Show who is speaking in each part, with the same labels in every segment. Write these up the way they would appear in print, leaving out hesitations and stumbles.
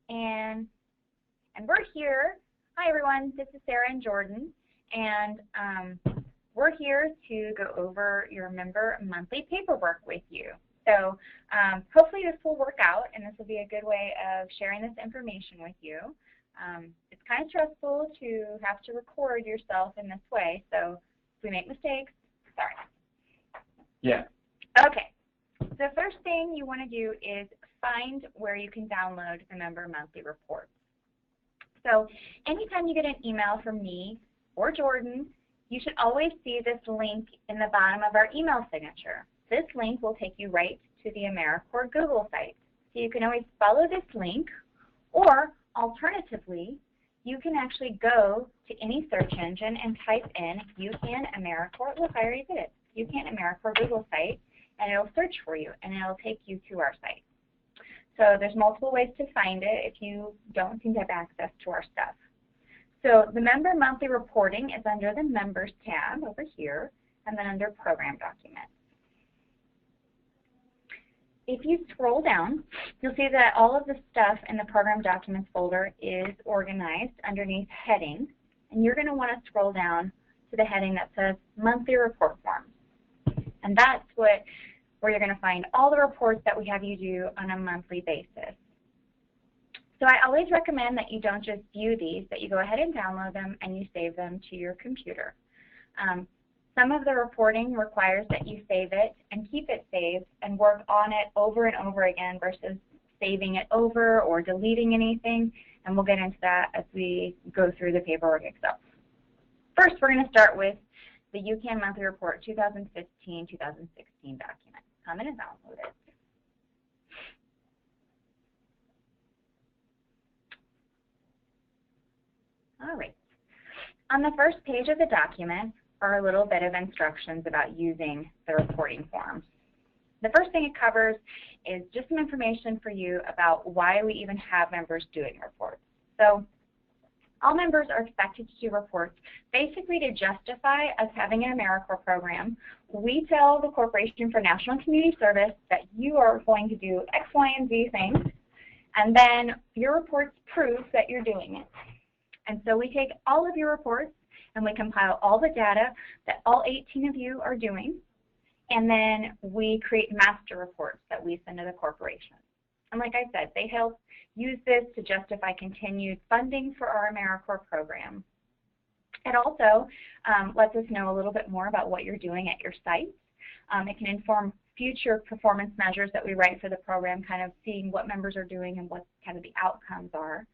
Speaker 1: and we're here. Hi everyone, this is Sarah and Jordan, and we're here to go over your member monthly paperwork with you. So hopefully this will work out, and this will be a good way of sharing this information with you. It's kind of stressful to have to record yourself in this way, so if we make mistakes, sorry.
Speaker 2: Yeah.
Speaker 1: Okay. The first thing you want to do is find where you can download the member monthly reports. So anytime you get an email from me or Jordan, you should always see this link in the bottom of our email signature. This link will take you right to the AmeriCorps Google site. So you can always follow this link, or alternatively, you can actually go to any search engine and type in UCAN AmeriCorps. Look, I already did it. UCAN AmeriCorps Google site, and it'll search for you, and it'll take you to our site. So there's multiple ways to find it if you don't seem to have access to our stuff. So the member monthly reporting is under the Members tab over here, and then under Program Documents. If you scroll down, you'll see that all of the stuff in the Program Documents folder is organized underneath headings, and you're going to want to scroll down to the heading that says Monthly Report Forms. And that's where you're going to find all the reports that we have you do on a monthly basis. So I always recommend that you don't just view these, that you go ahead and download them and you save them to your computer. Some of the reporting requires that you save it and keep it saved and work on it over and over again versus saving it over or deleting anything, and we'll get into that as we go through the paperwork itself. First, we're going to start with the UCAN Monthly Report 2015-2016 document. I'm going to download it. All right. On the first page of the document are a little bit of instructions about using the reporting forms. The first thing it covers is just some information for you about why we even have members doing reports. So all members are expected to do reports basically to justify us having an AmeriCorps program. We tell the Corporation for National and Community Service that you are going to do X, Y, and Z things, and then your reports prove that you're doing it. And so we take all of your reports and we compile all the data that all 18 of you are doing, and then we create master reports that we send to the corporation. And like I said, they help use this to justify continued funding for our AmeriCorps program. It also lets us know a little bit more about what you're doing at your site. It can inform future performance measures that we write for the program, kind of seeing what members are doing and what kind of the outcomes are.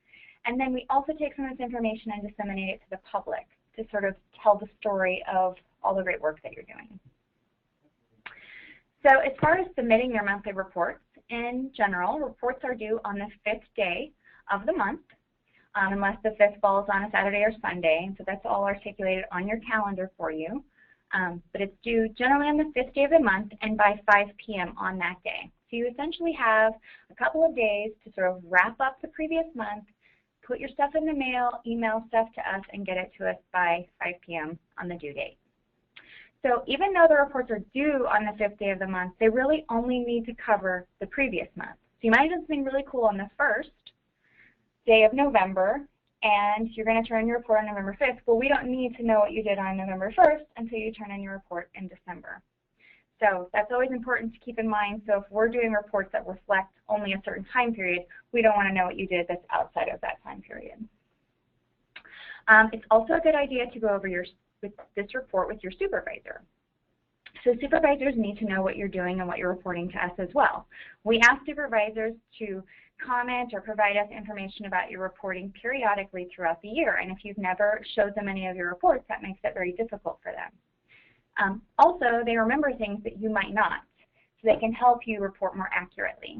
Speaker 1: And then we also take some of this information and disseminate it to the public to sort of tell the story of all the great work that you're doing. So as far as submitting your monthly reports, in general, reports are due on the 5th day of the month, unless the 5th falls on a Saturday or Sunday. So that's all articulated on your calendar for you. But it's due generally on the 5th day of the month and by 5 p.m. on that day. So you essentially have a couple of days to sort of wrap up the previous month, put your stuff in the mail, email stuff to us, and get it to us by 5 p.m. on the due date. So even though the reports are due on the 5th day of the month, they really only need to cover the previous month. So you might do something really cool on the 1st day of November, and you're going to turn in your report on November 5th. Well, we don't need to know what you did on November 1st until you turn in your report in December. So that's always important to keep in mind. So if we're doing reports that reflect only a certain time period, we don't want to know what you did that's outside of that time period. It's also a good idea to go over this report with your supervisor. So supervisors need to know what you're doing and what you're reporting to us as well. We ask supervisors to comment or provide us information about your reporting periodically throughout the year. And if you've never showed them any of your reports, that makes it very difficult for them. Also, they remember things that you might not, so they can help you report more accurately.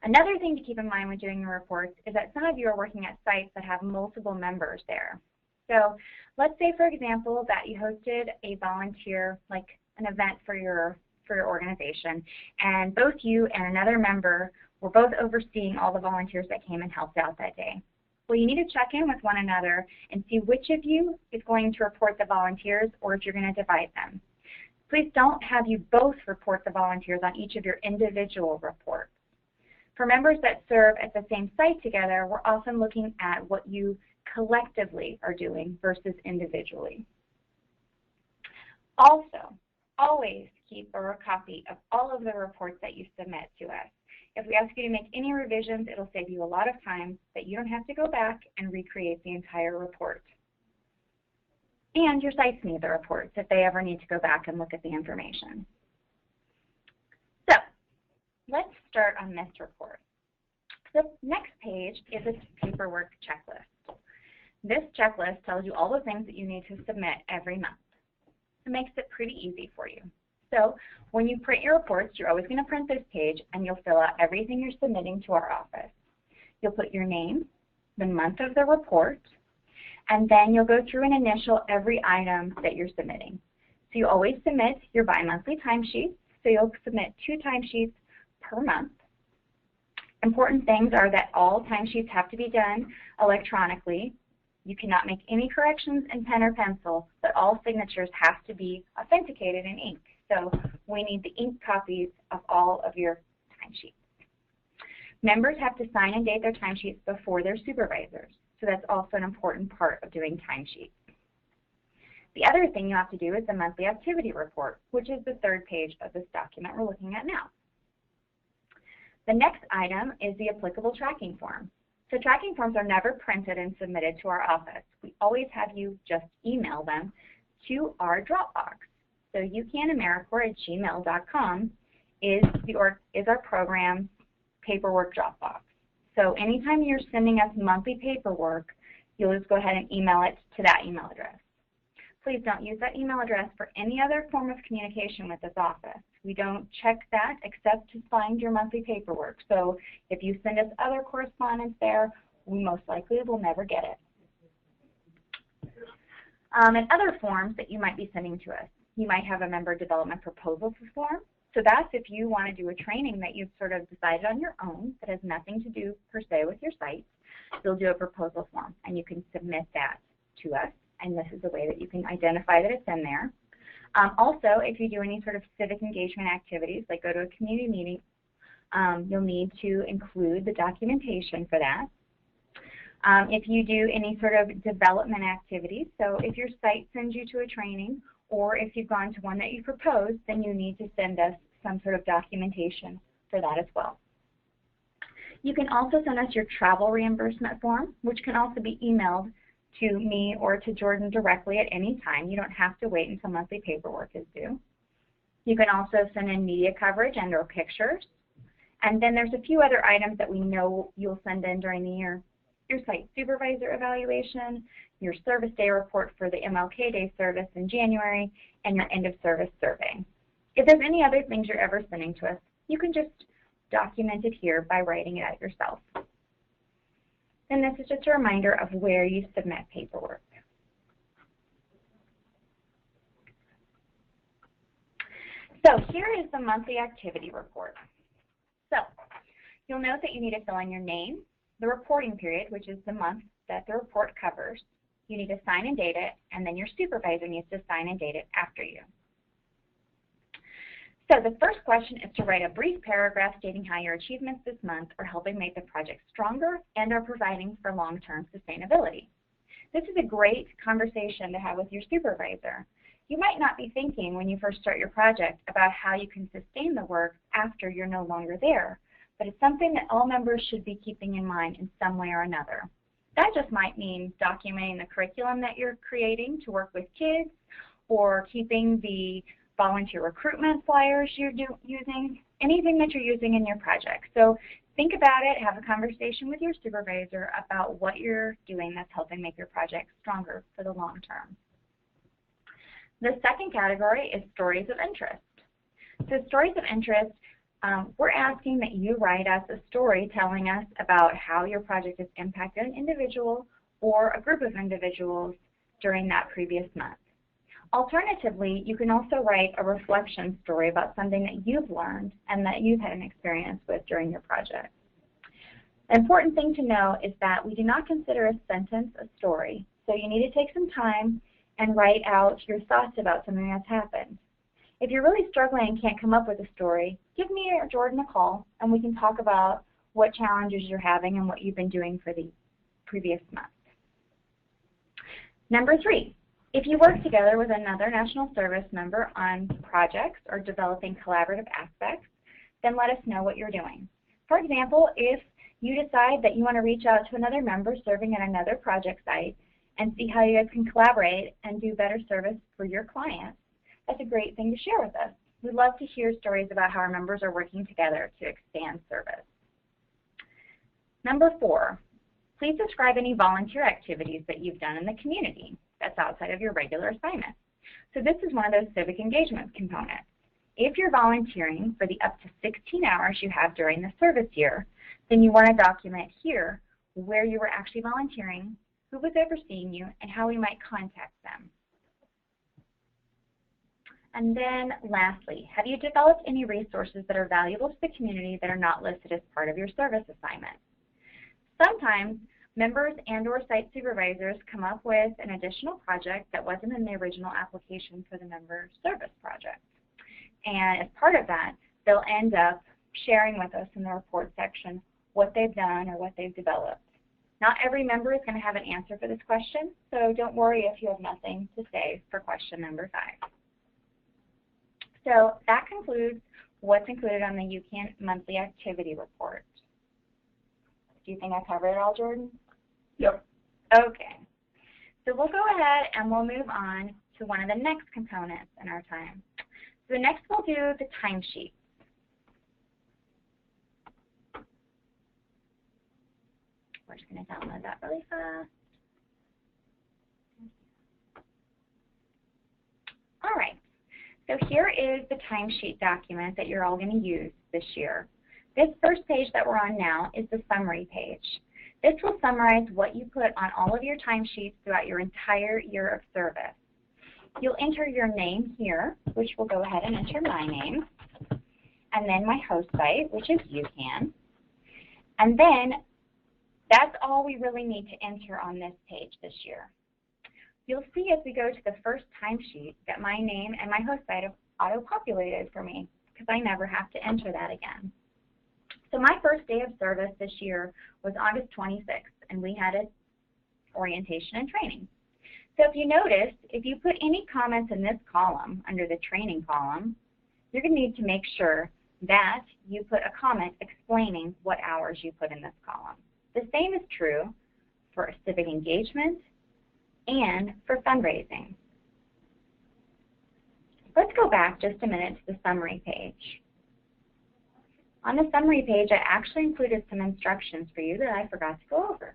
Speaker 1: Another thing to keep in mind when doing your reports is that some of you are working at sites that have multiple members there. So let's say, for example, that you hosted a volunteer, like an event for your organization, and both you and another member were both overseeing all the volunteers that came and helped out that day. Well, you need to check in with one another and see which of you is going to report the volunteers or if you're going to divide them. Please don't have you both report the volunteers on each of your individual reports. For members that serve at the same site together, we're often looking at what you collectively are doing versus individually. Also, always keep a copy of all of the reports that you submit to us. If we ask you to make any revisions, it'll save you a lot of time that you don't have to go back and recreate the entire report. And your sites need the reports if they ever need to go back and look at the information. So, let's start on this report. The next page is a paperwork checklist. This checklist tells you all the things that you need to submit every month. It makes it pretty easy for you. So when you print your reports, you're always going to print this page and you'll fill out everything you're submitting to our office. You'll put your name, the month of the report, and then you'll go through and initial every item that you're submitting. So you always submit your bi-monthly timesheets, so you'll submit 2 timesheets per month. Important things are that all timesheets have to be done electronically. You cannot make any corrections in pen or pencil, but all signatures have to be authenticated in ink. So we need the ink copies of all of your timesheets. Members have to sign and date their timesheets before their supervisors. So that's also an important part of doing timesheets. The other thing you have to do is the monthly activity report, which is the 3rd page of this document we're looking at now. The next item is the applicable tracking form. So tracking forms are never printed and submitted to our office. We always have you just email them to our Dropbox. So UCA@AmeriCorps@gmail.com is our program paperwork Dropbox. So anytime you're sending us monthly paperwork, you'll just go ahead and email it to that email address. Please don't use that email address for any other form of communication with this office. We don't check that except to find your monthly paperwork. So if you send us other correspondence there, we most likely will never get it. And other forms that you might be sending to us. You might have a member development proposal form. So that's if you want to do a training that you've sort of decided on your own that has nothing to do per se with your site. You'll do a proposal form and you can submit that to us. And this is a way that you can identify that it's in there. Also, if you do any sort of civic engagement activities, like go to a community meeting, you'll need to include the documentation for that. If you do any sort of development activities, so if your site sends you to a training, or if you've gone to one that you proposed, then you need to send us some sort of documentation for that as well. You can also send us your travel reimbursement form, which can also be emailed to me or to Jordan directly at any time. You don't have to wait until monthly paperwork is due. You can also send in media coverage and or pictures. And then there's a few other items that we know you'll send in during the year. Your site supervisor evaluation, your service day report for the MLK Day service in January, and your end of service survey. If there's any other things you're ever sending to us, you can just document it here by writing it out yourself. And this is just a reminder of where you submit paperwork. So here is the monthly activity report. So you'll note that you need to fill in your name, the reporting period, which is the month that the report covers. You need to sign and date it, and then your supervisor needs to sign and date it after you. So the first question is to write a brief paragraph stating how your achievements this month are helping make the project stronger and are providing for long-term sustainability. This is a great conversation to have with your supervisor. You might not be thinking when you first start your project about how you can sustain the work after you're no longer there, but it's something that all members should be keeping in mind in some way or another. That just might mean documenting the curriculum that you're creating to work with kids, or keeping the volunteer recruitment flyers you're using, anything that you're using in your project. So think about it, have a conversation with your supervisor about what you're doing that's helping make your project stronger for the long term. The second category is stories of interest. So stories of interest, we're asking that you write us a story telling us about how your project has impacted an individual or a group of individuals during that previous month. Alternatively, you can also write a reflection story about something that you've learned and that you've had an experience with during your project. The important thing to know is that we do not consider a sentence a story, so you need to take some time and write out your thoughts about something that's happened. If you're really struggling and can't come up with a story, give me or Jordan a call and we can talk about what challenges you're having and what you've been doing for the previous month. Number 3, if you work together with another National Service member on projects or developing collaborative aspects, then let us know what you're doing. For example, if you decide that you want to reach out to another member serving at another project site and see how you guys can collaborate and do better service for your clients, that's a great thing to share with us. We'd love to hear stories about how our members are working together to expand service. Number 4, please describe any volunteer activities that you've done in the community that's outside of your regular assignment. So this is one of those civic engagement components. If you're volunteering for the up to 16 hours you have during the service year, then you want to document here where you were actually volunteering, who was overseeing you, and how we might contact them. And then lastly, have you developed any resources that are valuable to the community that are not listed as part of your service assignment? Sometimes members and/or site supervisors come up with an additional project that wasn't in the original application for the member service project. And as part of that, they'll end up sharing with us in the report section what they've done or what they've developed. Not every member is going to have an answer for this question, so don't worry if you have nothing to say for question number 5. So that concludes what's included on the UCAN monthly activity report. Do you think I covered it all, Jordan?
Speaker 2: Yep.
Speaker 1: Okay. So we'll go ahead and we'll move on to one of the next components in our time. So next we'll do the timesheet. We're just going to download that really fast. All right. So here is the timesheet document that you're all going to use this year. This first page that we're on now is the summary page. This will summarize what you put on all of your timesheets throughout your entire year of service. You'll enter your name here, which we'll go ahead and enter my name, and then my host site, which is UCAN. And then that's all we really need to enter on this page this year. You'll see as we go to the first timesheet that my name and my host site have auto-populated for me because I never have to enter that again. So my first day of service this year was August 26th, and we had an orientation and training. So if you notice, if you put any comments in this column, under the training column, you're going to need to make sure that you put a comment explaining what hours you put in this column. The same is true for civic engagement and for fundraising. Let's go back just a minute to the summary page. On the summary page, I actually included some instructions for you that I forgot to go over.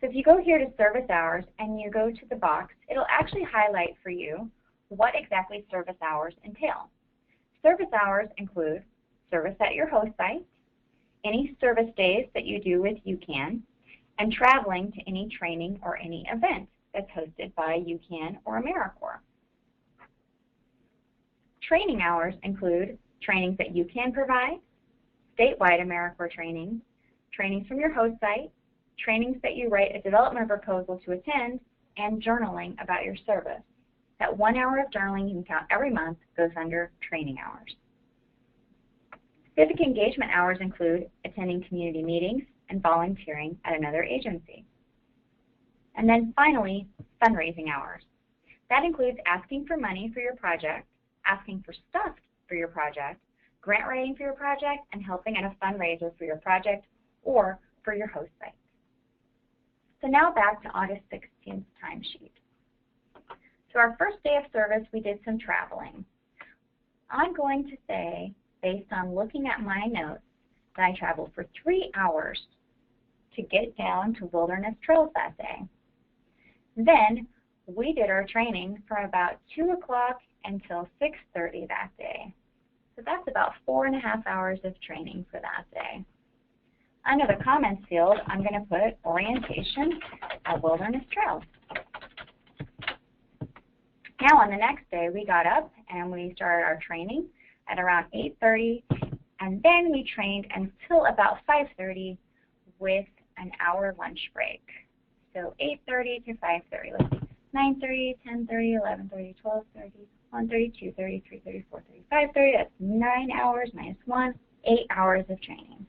Speaker 1: So if you go here to service hours and you go to the box, it'll actually highlight for you what exactly service hours entail. Service hours include service at your host site, any service days that you do with UCAN, and traveling to any training or any event that's hosted by UCAN or AmeriCorps. Training hours include trainings that UCAN provides, statewide AmeriCorps trainings, trainings from your host site, trainings that you write a development proposal to attend, and journaling about your service. That 1 hour of journaling you can count every month goes under training hours. Civic engagement hours include attending community meetings and volunteering at another agency. And then finally, fundraising hours. That includes asking for money for your project, asking for stuff for your project, grant writing for your project, and helping at a fundraiser for your project or for your host site. So now back to August 16th timesheet. So our first day of service, we did some traveling. I'm going to say, based on looking at my notes, that I traveled for 3 hours to get down to Wilderness Trails that day. Then we did our training from about 2 o'clock until 6:30 that day. So that's about 4.5 hours of training for that day. Under the comments field, I'm going to put orientation at Wilderness Trails. Now on the next day, we got up and we started our training at around 8:30, and then we trained until about 5:30 with an hour lunch break. So 8:30 to 5:30. Let's see, 9:30, 10:30, 11:30, 12:30, 1:30, 2:30, 3:30, 4:30, 5:30. That's 9 hours minus 1, 8 hours of training.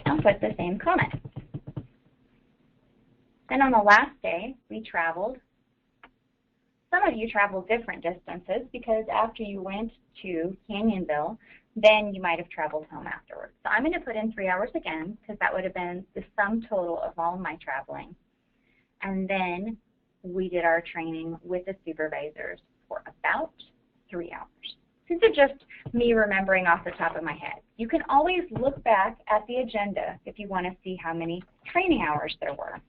Speaker 1: and put the same comment. Then on the last day, we traveled. Some of you traveled different distances because after you went to Canyonville, then you might have traveled home afterwards. So I'm going to put in 3 hours again because that would have been the sum total of all my traveling. And then we did our training with the supervisors for about 3 hours. These are just me remembering off the top of my head. You can always look back at the agenda if you want to see how many training hours there were.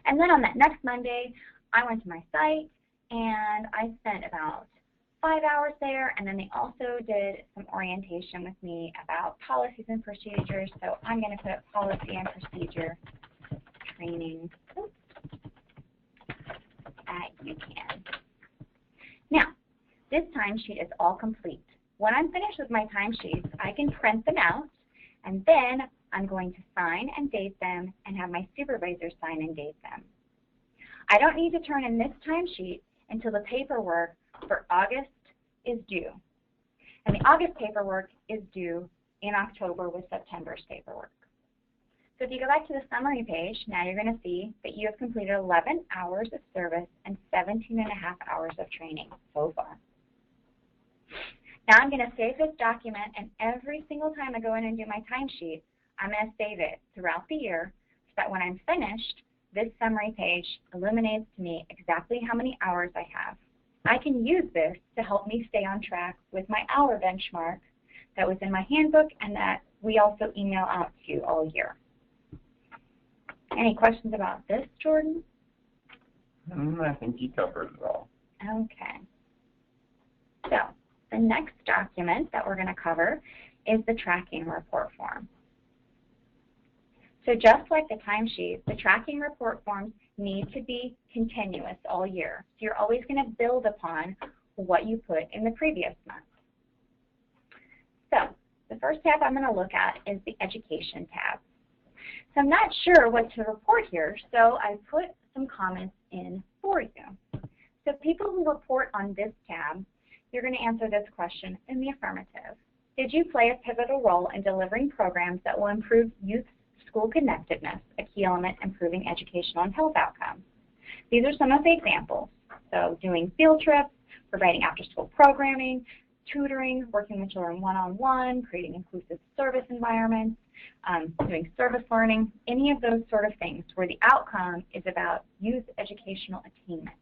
Speaker 1: And then on that next Monday, I went to my site and I spent about 5 hours there, and then they also did some orientation with me about policies and procedures. So I'm going to put policy and procedure training at UCA. Now, this timesheet is all complete. When I'm finished with my timesheets, I can print them out, and then I'm going to sign and date them and have my supervisor sign and date them. I don't need to turn in this timesheet until the paperwork for August is due. And the August paperwork is due in October with September's paperwork. So if you go back to the summary page, now you're going to see that you have completed 11 hours of service and 17.5 hours of training so far. Now I'm going to save this document, and every single time I go in and do my timesheet, I'm going to save it throughout the year so that when I'm finished, this summary page illuminates to me exactly how many hours I have. I can use this to help me stay on track with my hour benchmark that was in my handbook and that we also email out to you all year. Any questions about this, Jordan?
Speaker 2: I think you covered it all.
Speaker 1: Okay. So the next document that we're going to cover is the tracking report form. So just like the timesheet, the tracking report forms need to be continuous all year. So you're always going to build upon what you put in the previous month. So the first tab I'm going to look at is the Education tab. So I'm not sure what to report here, so I put some comments in for you. So people who report on this tab, you're going to answer this question in the affirmative. Did you play a pivotal role in delivering programs that will improve youth school connectedness, a key element improving educational and health outcomes? These are some of the examples. So doing field trips, providing after-school programming, tutoring, working with children one-on-one, creating inclusive service environments, doing service learning, any of those sort of things where the outcome is about youth educational attainment.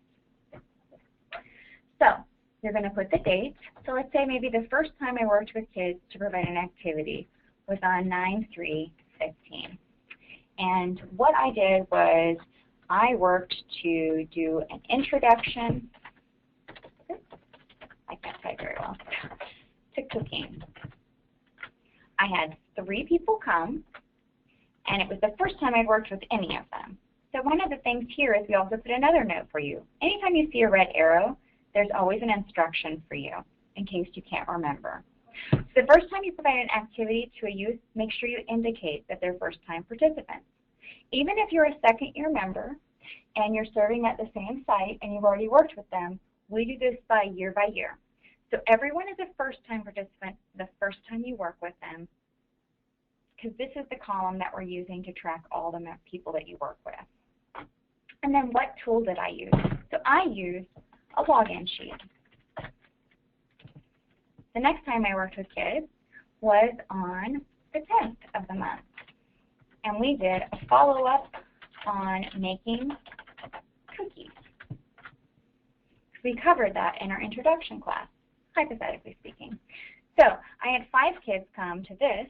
Speaker 1: So you're going to put the date. So let's say maybe the first time I worked with kids to provide an activity was on 9/3/15. And what I did was I worked to do an introduction, I can't type very well, to cooking. I had 3 people come, and it was the first time I'd worked with any of them. So one of the things here is we also put another note for you. Anytime you see a red arrow, there's always an instruction for you in case you can't remember. So the first time you provide an activity to a youth, make sure you indicate that they're first-time participants. Even if you're a second-year member and you're serving at the same site and you've already worked with them, we do this by year. So everyone is a first-time participant the first time you work with them, because this is the column that we're using to track all the people that you work with. And then what tool did I use? So I used a login sheet. The next time I worked with kids was on the 10th of the month. And we did a follow-up on making cookies. We covered that in our introduction class, hypothetically speaking. So I had 5 kids come to this,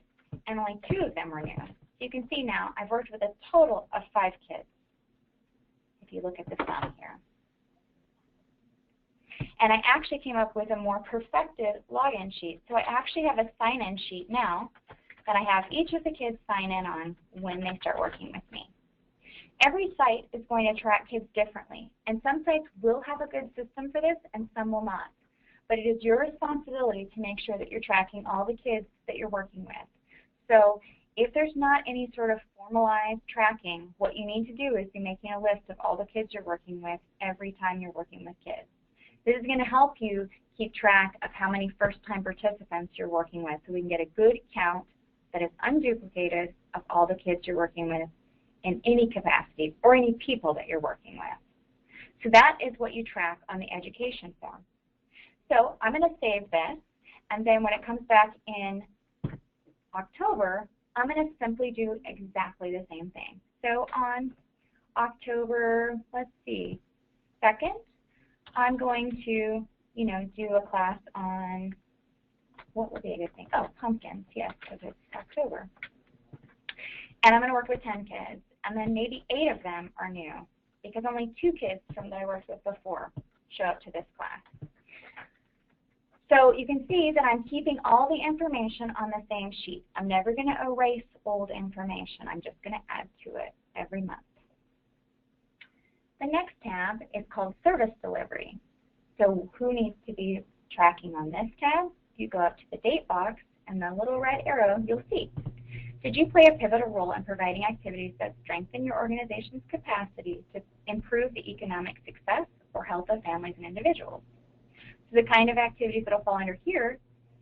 Speaker 1: and only 2 of them were new. You can see now I've worked with a total of 5 kids, if you look at the sum here. And I actually came up with a more perfected login sheet. So I actually have a sign-in sheet now that I have each of the kids sign in on when they start working with me. Every site is going to track kids differently, and some sites will have a good system for this and some will not. But it is your responsibility to make sure that you're tracking all the kids that you're working with. So if there's not any sort of formalized tracking, what you need to do is be making a list of all the kids you're working with every time you're working with kids. This is going to help you keep track of how many first-time participants you're working with so we can get a good count that is unduplicated of all the kids you're working with in any capacity or any people that you're working with. So that is what you track on the education form. So I'm going to save this, and then when it comes back in October, I'm going to simply do exactly the same thing. So on October, let's see, 2nd, I'm going to, do a class on, what would be a good thing? Oh, pumpkins, yes, because it's October. And I'm going to work with 10 kids, and then maybe 8 of them are new, because only 2 kids from that I worked with before show up to this class. So you can see that I'm keeping all the information on the same sheet. I'm never going to erase old information. I'm just going to add to it every month. The next tab is called Service Delivery. So who needs to be tracking on this tab? If you go up to the date box and the little red arrow, you'll see. Did you play a pivotal role in providing activities that strengthen your organization's capacity to improve the economic success or health of families and individuals? So the kind of activities that will fall under here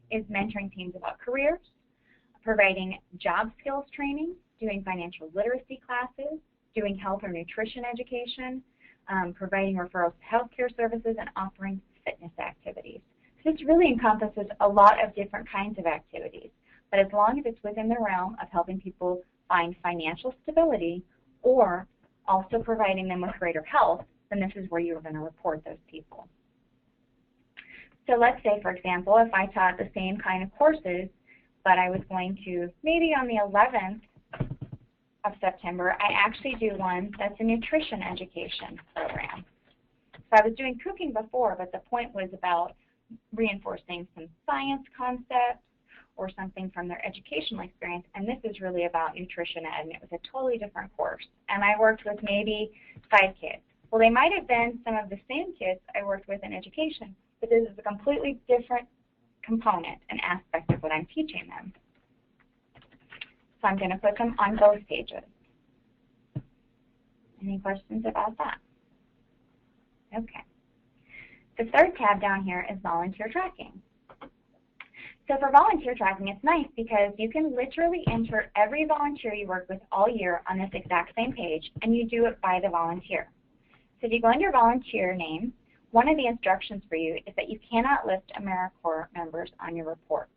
Speaker 1: is mentoring teams about careers, providing job skills training, doing financial literacy classes, doing health or nutrition education, providing referrals to healthcare services, and offering fitness activities. So this really encompasses a lot of different kinds of activities, but as long as it's within the realm of helping people find financial stability or also providing them with greater health, then this is where you're going to report those people. So let's say, for example, if I taught the same kind of courses, but I was going to, maybe on the 11th of September, I actually do one that's a nutrition education program. So I was doing cooking before, but the point was about reinforcing some science concepts or something from their educational experience, and this is really about nutrition ed, and it was a totally different course. And I worked with maybe 5 kids. Well, they might have been some of the same kids I worked with in education, but this is a completely different component and aspect of what I'm teaching them. So I'm going to put them on both pages. Any questions about that? Okay. The third tab down here is volunteer tracking. So for volunteer tracking, it's nice because you can literally enter every volunteer you work with all year on this exact same page, and you do it by the volunteer. So if you go under volunteer name, one of the instructions for you is that you cannot list AmeriCorps members on your report.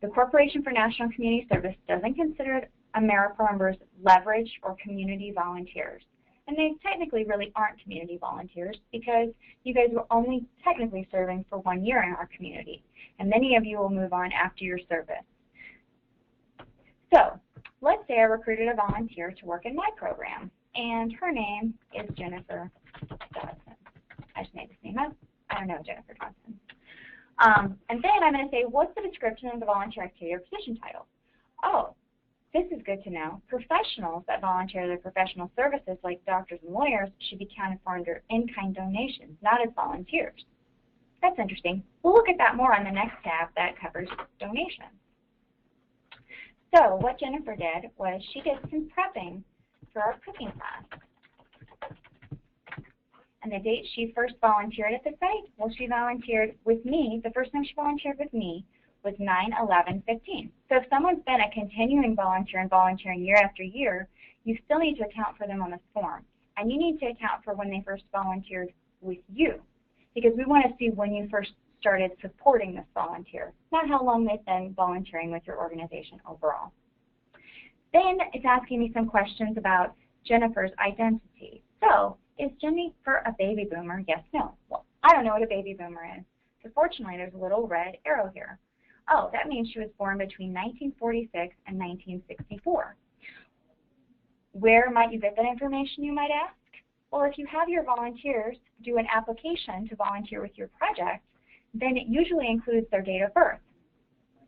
Speaker 1: The Corporation for National Community Service doesn't consider AmeriCorps members leverage or community volunteers. And they technically really aren't community volunteers because you guys were only technically serving for 1 year in our community. And many of you will move on after your service. So let's say I recruited a volunteer to work in my program, and her name is Jennifer Dodson. I just made this name up. I don't know Jennifer Dodson. And then I'm going to say, what's the description of the volunteer activity or position title? Oh, this is good to know. Professionals that volunteer their professional services, like doctors and lawyers, should be counted for under in-kind donations, not as volunteers. That's interesting. We'll look at that more on the next tab that covers donations. So what Jennifer did was she did some prepping for our cooking class. And the date she first volunteered at the site, well, she volunteered with me. The first time she volunteered with me was 9/11/15. So if someone's been a continuing volunteer and volunteering year after year, you still need to account for them on this form. And you need to account for when they first volunteered with you, because we want to see when you first started supporting this volunteer, not how long they've been volunteering with your organization overall. Then it's asking me some questions about Jennifer's identity. So, is Jennifer a baby boomer? Yes, no. Well, I don't know what a baby boomer is. So fortunately, there's a little red arrow here. Oh, that means she was born between 1946 and 1964. Where might you get that information, you might ask? Well, if you have your volunteers do an application to volunteer with your project, then it usually includes their date of birth.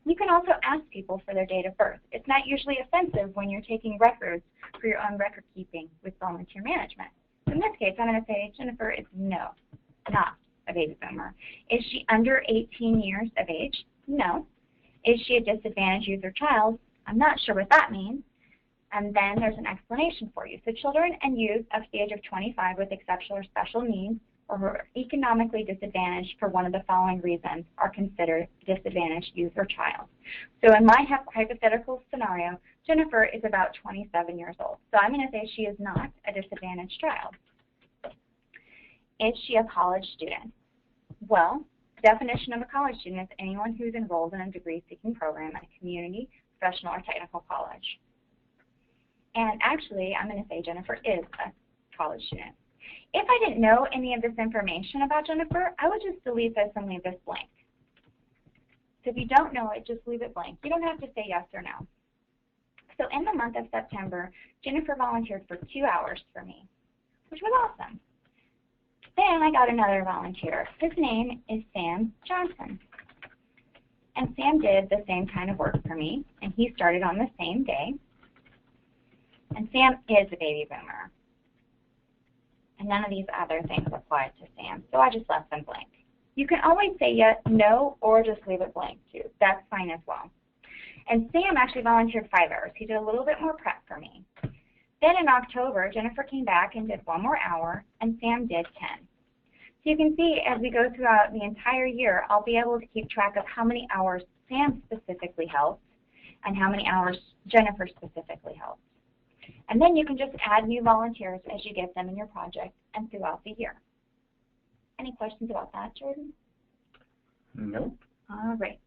Speaker 1: You can also ask people for their date of birth. It's not usually offensive when you're taking records for your own record keeping with volunteer management. In this case, I'm going to say Jennifer is no, not a baby boomer. Is she under 18 years of age? No. Is she a disadvantaged youth or child? I'm not sure what that means. And then there's an explanation for you. So children and youth up to the age of 25 with exceptional or special needs or who are economically disadvantaged for one of the following reasons are considered disadvantaged youth or child. So in my hypothetical scenario, Jennifer is about 27 years old. So I'm going to say she is not a disadvantaged child. Is she a college student? Well, the definition of a college student is anyone who's enrolled in a degree-seeking program at a community, professional, or technical college. And actually, I'm going to say Jennifer is a college student. If I didn't know any of this information about Jennifer, I would just delete this and leave this blank. So if you don't know it, just leave it blank. You don't have to say yes or no. So in the month of September, Jennifer volunteered for 2 hours for me, which was awesome. Then I got another volunteer. His name is Sam Johnson. And Sam did the same kind of work for me, and he started on the same day. And Sam is a baby boomer. And none of these other things apply to Sam, so I just left them blank. You can always say yes, no, or just leave it blank too. That's fine as well. And Sam actually volunteered 5 hours. He did a little bit more prep for me. Then in October, Jennifer came back and did 1 more hour, and Sam did 10. So you can see as we go throughout the entire year, I'll be able to keep track of how many hours Sam specifically helped and how many hours Jennifer specifically helped. And then you can just add new volunteers as you get them in your project and throughout the year. Any questions about that, Jordan?
Speaker 2: Nope.
Speaker 1: All right.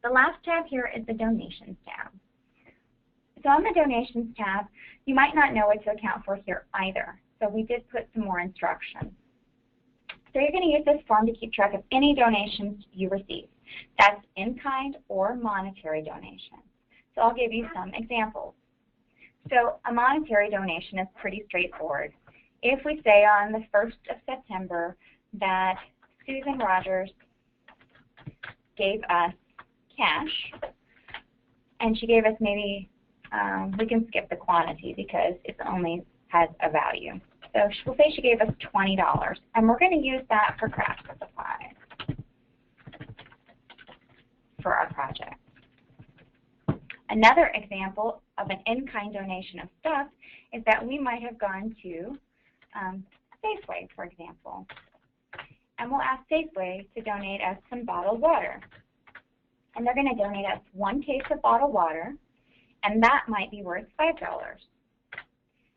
Speaker 1: The last tab here is the Donations tab. So on the Donations tab, you might not know what to account for here either. So we did put some more instructions. So you're going to use this form to keep track of any donations you receive. That's in-kind or monetary donations. So I'll give you some examples. So a monetary donation is pretty straightforward. If we say on the 1st of September that Susan Rogers gave us cash, and she gave us maybe, we can skip the quantity because it only has a value. So we'll say she gave us $20, and we're going to use that for craft supplies for our project. Another example of an in-kind donation of stuff is that we might have gone to Safeway, for example, and we'll ask Safeway to donate us some bottled water. And they're going to donate us 1 case of bottled water, and that might be worth $5.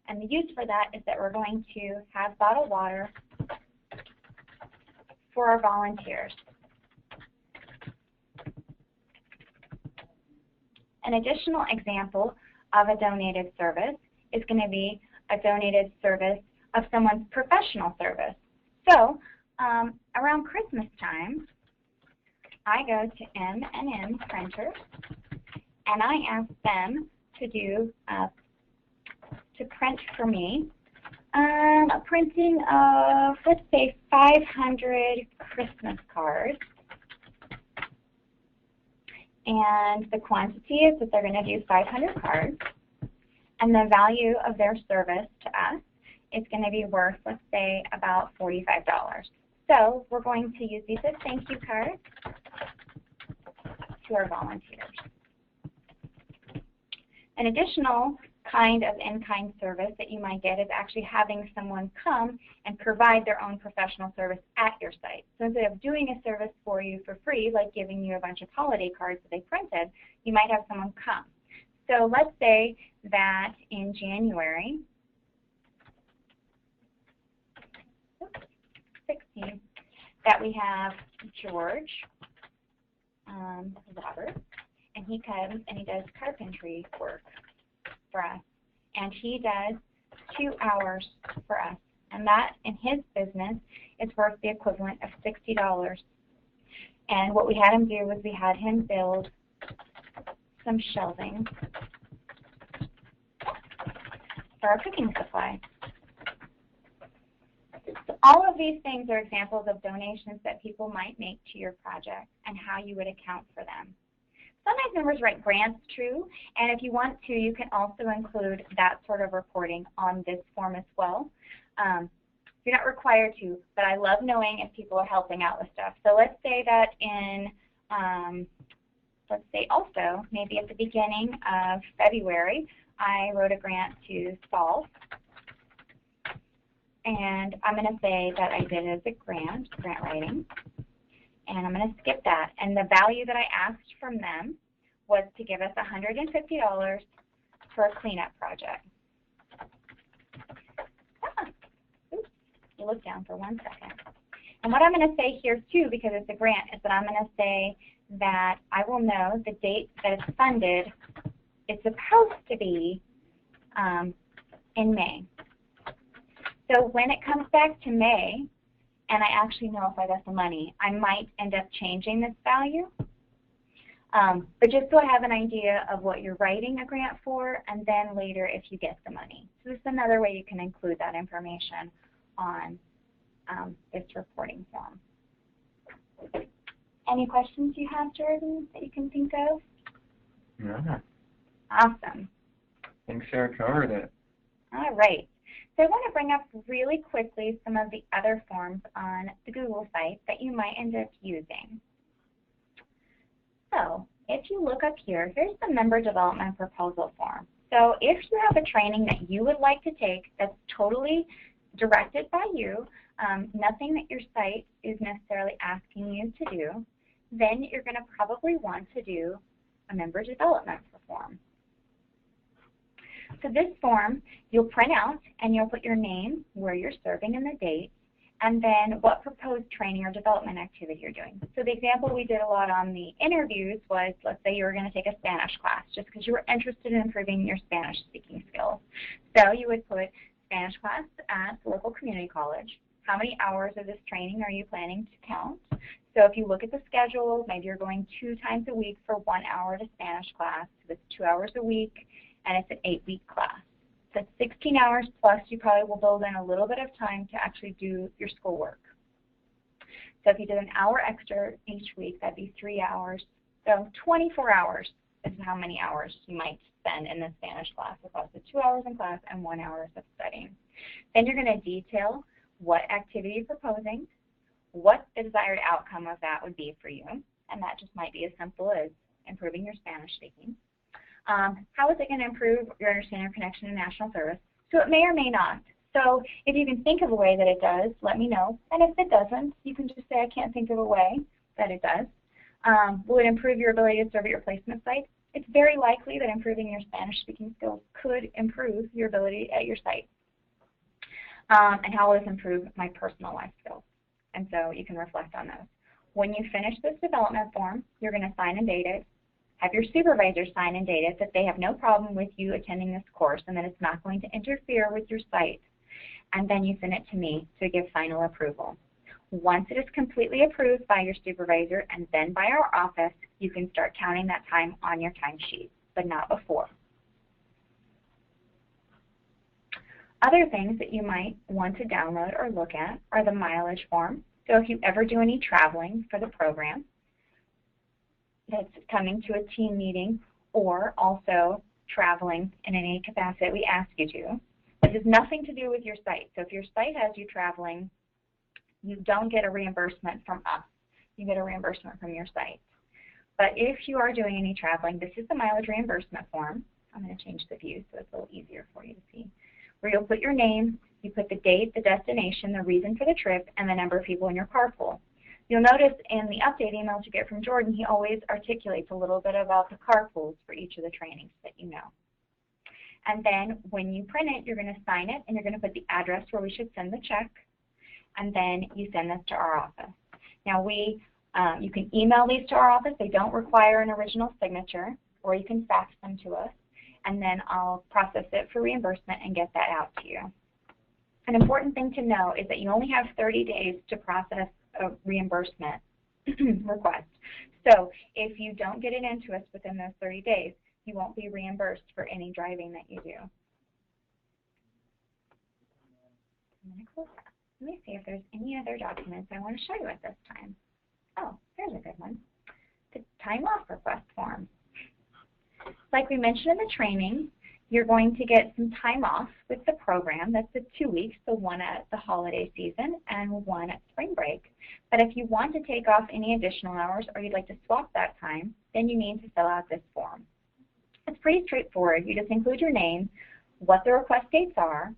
Speaker 1: And the use for that is that we're going to have bottled water for our volunteers. An additional example of a donated service is going to be a donated service of someone's professional service. So around Christmas time, I go to M&M Printers, and I ask them to do to print for me a printing of, let's say, 500 Christmas cards. And the quantity is that they're going to do 500 cards, and the value of their service to us is going to be worth, let's say, about $45. So we're going to use these as thank you cards to our volunteers. An additional kind of in-kind service that you might get is actually having someone come and provide their own professional service at your site. So instead of doing a service for you for free, like giving you a bunch of holiday cards that they printed, you might have someone come. So let's say that in January 16, that we have George Roberts, and he comes and he does carpentry work for us, and he does 2 hours for us, and that in his business is worth the equivalent of $60. And what we had him do was we had him build some shelving for our cooking supply. So all of these things are examples of donations that people might make to your project and how you would account for them. Sometimes members write grants too, and if you want to, you can also include that sort of reporting on this form as well. You're not required to, but I love knowing if people are helping out with stuff. So let's say that in, let's say also, maybe at the beginning of February, I wrote a grant to Solve. and I'm going to say that I did it as a grant writing, and I'm going to skip that. And the value that I asked from them was to give us $150 for a cleanup project. Oops, you look down for 1 second. And what I'm going to say here too, because it's a grant, is that I'm going to say that I will know the date that it's funded. It's supposed to be in May. So when it comes back to May, and I actually know if I got the money, I might end up changing this value. But just so I have an idea of what you're writing a grant for, and then later if you get the money. So this is another way you can include that information on this reporting form. Any questions you have, Jordan, that you can think of?
Speaker 2: No.
Speaker 1: Awesome.
Speaker 2: I think Sarah covered it.
Speaker 1: All right. So I want to bring up really quickly some of the other forms on the Google site that you might end up using. So if you look up here, here's the member development proposal form. So if you have a training that you would like to take that's totally directed by you, nothing that your site is necessarily asking you to do, then you're going to probably want to do a member development form. So this form you'll print out and you'll put your name, where you're serving, and the date, and then what proposed training or development activity you're doing. So the example we did a lot on the interviews was, let's say you were going to take a Spanish class just because you were interested in improving your Spanish speaking skills. So you would put Spanish class at the local community college. How many hours of this training are you planning to count? So if you look at the schedule, maybe you're going 2 times a week for 1 hour to Spanish class. So it's 2 hours a week, and it's an 8-week class. So it's 16 hours plus you probably will build in a little bit of time to actually do your schoolwork. So if you did an hour extra each week, that'd be 3 hours. So 24 hours is how many hours you might spend in the Spanish class across the 2 hours in class and 1 hour of studying. Then you're going to detail what activity you're proposing, what the desired outcome of that would be for you, and that just might be as simple as improving your Spanish speaking. How is it going to improve your understanding or connection to national service? So it may or may not. So if you can think of a way that it does, let me know. And if it doesn't, you can just say, I can't think of a way that it does. Will it improve your ability to serve at your placement site? It's very likely that improving your Spanish speaking skills could improve your ability at your site. And how will this improve my personal life skills? And so you can reflect on those. When you finish this development form, you're going to sign and date it. Have your supervisor sign and date it that they have no problem with you attending this course and that it's not going to interfere with your site. And then you send it to me to give final approval. Once it is completely approved by your supervisor and then by our office, you can start counting that time on your timesheet, but not before. Other things that you might want to download or look at are the mileage form. So if you ever do any traveling for the program that's coming to a team meeting or also traveling in any capacity we ask you to, this has nothing to do with your site. So if your site has you traveling, you don't get a reimbursement from us. You get a reimbursement from your site. But if you are doing any traveling, this is the mileage reimbursement form. I'm going to change the view so it's a little easier for you to see. Where you'll put your name, you put the date, the destination, the reason for the trip, and the number of people in your carpool. You'll notice in the update emails you get from Jordan, he always articulates a little bit about the carpools for each of the trainings that you know. And then when you print it, you're going to sign it, and you're going to put the address where we should send the check, and then you send this to our office. Now you can email these to our office. They don't require an original signature, or you can fax them to us, and then I'll process it for reimbursement and get that out to you. An important thing to know is that you only have 30 days to process a reimbursement request. So if you don't get it into us within those 30 days, you won't be reimbursed for any driving that you do. I'm going to close that. Let me see if there's any other documents I want to show you at this time. Oh, here's a good one. The time off request form. Like we mentioned in the training, you're going to get some time off with the program. That's the 2 weeks, the one at the holiday season and one at spring break. But if you want to take off any additional hours or you'd like to swap that time, then you need to fill out this form. It's pretty straightforward. You just include your name, what the request dates are,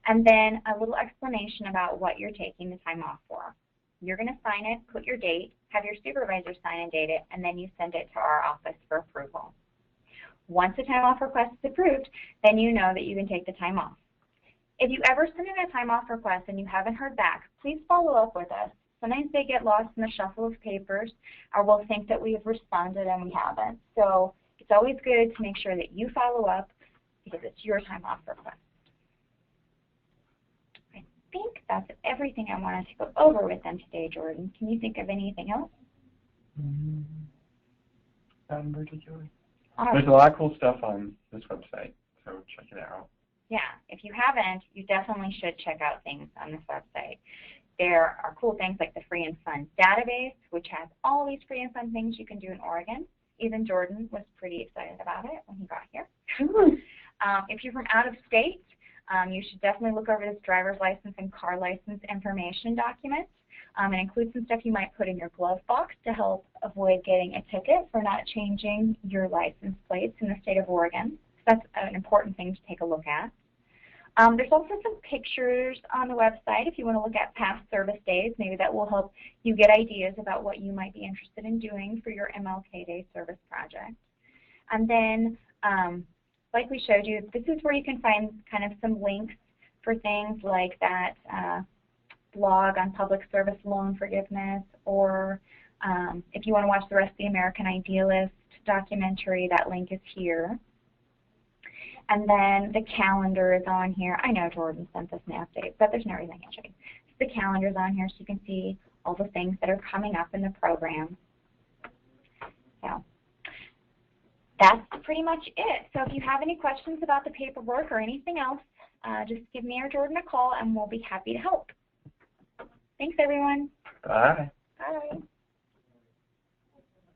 Speaker 1: and then a little explanation about what you're taking the time off for. You're going to sign it, put your date, have your supervisor sign and date it, and then you send it to our office for approval. Once the time off request is approved, then you know that you can take the time off. If you ever send in a time off request and you haven't heard back, please follow up with us. Sometimes they get lost in the shuffle of papers, or we'll think that we have responded and we haven't. So it's always good to make sure that you follow up because it's your time off request. I think that's everything I wanted to go over with them today, Jordan. Can you think of anything else?
Speaker 2: Particularly. There's a lot of cool stuff on this website, so check it out.
Speaker 1: Yeah, if you haven't, you definitely should check out things on this website. There are cool things like the Free and Fun database, which has all these free and fun things you can do in Oregon. Even Jordan was pretty excited about it when he got here. If you're from out of state, you should definitely look over this driver's license and car license information document. It includes some stuff you might put in your glove box to help avoid getting a ticket for not changing your license plates in the state of Oregon. So that's an important thing to take a look at. There's also some pictures on the website if you want to look at past service days. Maybe that will help you get ideas about what you might be interested in doing for your MLK Day service project. And then, like we showed you, this is where you can find kind of some links for things like that blog on public service loan forgiveness, or if you want to watch the rest of the American Idealist documentary, that link is here. And then the calendar is on here. I know Jordan sent us an update, but there's no reason I can't show you. The calendar is on here so you can see all the things that are coming up in the program. So that's pretty much it. So if you have any questions about the paperwork or anything else, just give me or Jordan a call and we'll be happy to help. Thanks, everyone.
Speaker 2: Bye.
Speaker 1: Bye.